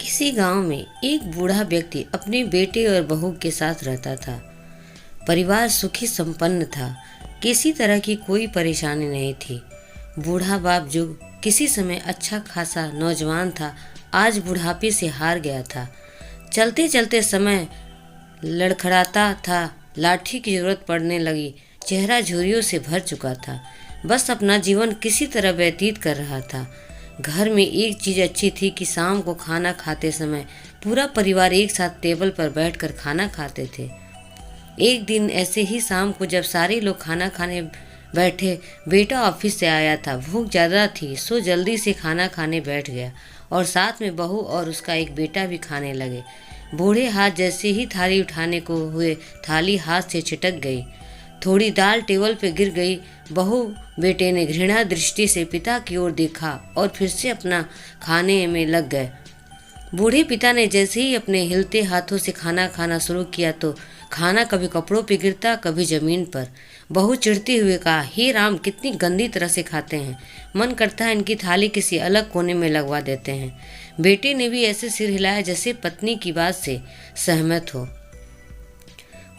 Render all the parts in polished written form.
किसी गांव में एक बूढ़ा व्यक्ति अपने बेटे और बहू के साथ रहता था। परिवार सुखी संपन्न था। किसी तरह की कोई परेशानी नहीं थी। बूढ़ा बाप जो किसी समय अच्छा खासा नौजवान था, आज बुढ़ापे से हार गया था। चलते चलते समय लड़खड़ाता था, लाठी की जरूरत पड़ने लगी। चेहरा झुर्रियों से भर चुका था। बस अपना जीवन किसी तरह व्यतीत कर रहा था। घर में एक चीज़ अच्छी थी कि शाम को खाना खाते समय पूरा परिवार एक साथ टेबल पर बैठकर खाना खाते थे। एक दिन ऐसे ही शाम को जब सारे लोग खाना खाने बैठे, बेटा ऑफिस से आया था। भूख ज़्यादा थी सो जल्दी से खाना खाने बैठ गया और साथ में बहू और उसका एक बेटा भी खाने लगे। बूढ़े हाथ जैसे ही थाली उठाने को हुए, थाली हाथ से छिटक गई। थोड़ी दाल टेबल पे गिर गई। बहू बेटे ने घृणा दृष्टि से पिता की ओर देखा और फिर से अपना खाने में लग गए। बूढ़े पिता ने जैसे ही अपने हिलते हाथों से खाना खाना शुरू किया तो खाना कभी कपड़ों पे गिरता, कभी जमीन पर। बहू चिढ़ते हुए कहा, हे राम, कितनी गंदी तरह से खाते हैं। मन करता है इनकी थाली किसी अलग कोने में लगवा देते हैं। बेटे ने भी ऐसे सिर हिलाया जैसे पत्नी की बात से सहमत हो।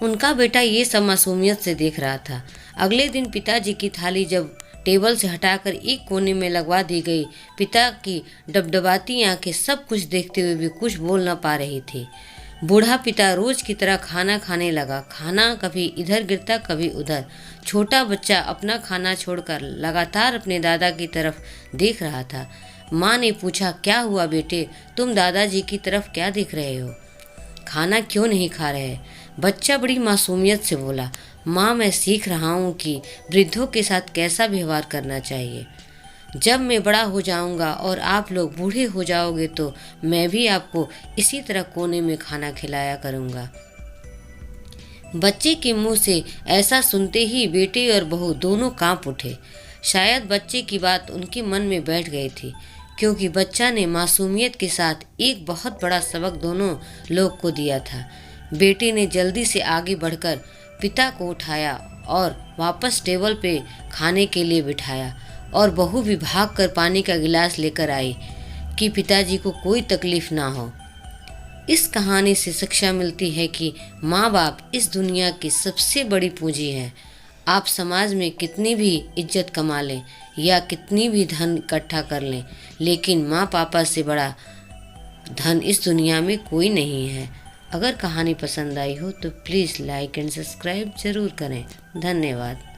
उनका बेटा ये सब मासूमियत से देख रहा था। अगले दिन पिताजी की थाली जब टेबल से हटाकर एक कोने में लगवा दी गई, पिता की डबडबाती आंखें सब कुछ देखते हुए भी कुछ बोल न पा रही थी। बूढ़ा पिता रोज की तरह खाना खाने लगा। खाना कभी इधर गिरता, कभी उधर। छोटा बच्चा अपना खाना छोड़कर लगातार अपने दादा की तरफ देख रहा था। माँ ने पूछा, क्या हुआ बेटे, तुम दादाजी की तरफ क्या देख रहे हो? खाना क्यों नहीं खा रहे? बच्चा बड़ी मासूमियत से बोला, माँ, मैं सीख रहा हूँ कि वृद्धों के साथ कैसा व्यवहार करना चाहिए। जब मैं बड़ा हो जाऊँगा और आप लोग बूढ़े हो जाओगे तो मैं भी आपको इसी तरह कोने में खाना खिलाया करूँगा। बच्चे के मुंह से ऐसा सुनते ही बेटे और बहू दोनों कांप उठे। शायद बच्चे की बात उनके मन में बैठ गई थी, क्योंकि बच्चा ने मासूमियत के साथ एक बहुत बड़ा सबक दोनों लोग को दिया था। बेटे ने जल्दी से आगे बढ़कर पिता को उठाया और वापस टेबल पे खाने के लिए बिठाया, और बहू भी भागकर पानी का गिलास लेकर आई कि पिताजी को कोई तकलीफ ना हो। इस कहानी से शिक्षा मिलती है कि माँ बाप इस दुनिया की सबसे बड़ी पूंजी है। आप समाज में कितनी भी इज्जत कमा लें या कितनी भी धन इकट्ठा कर लें, लेकिन माँ पापा से बड़ा धन इस दुनिया में कोई नहीं है। अगर कहानी पसंद आई हो तो प्लीज़ लाइक एंड सब्सक्राइब ज़रूर करें। धन्यवाद।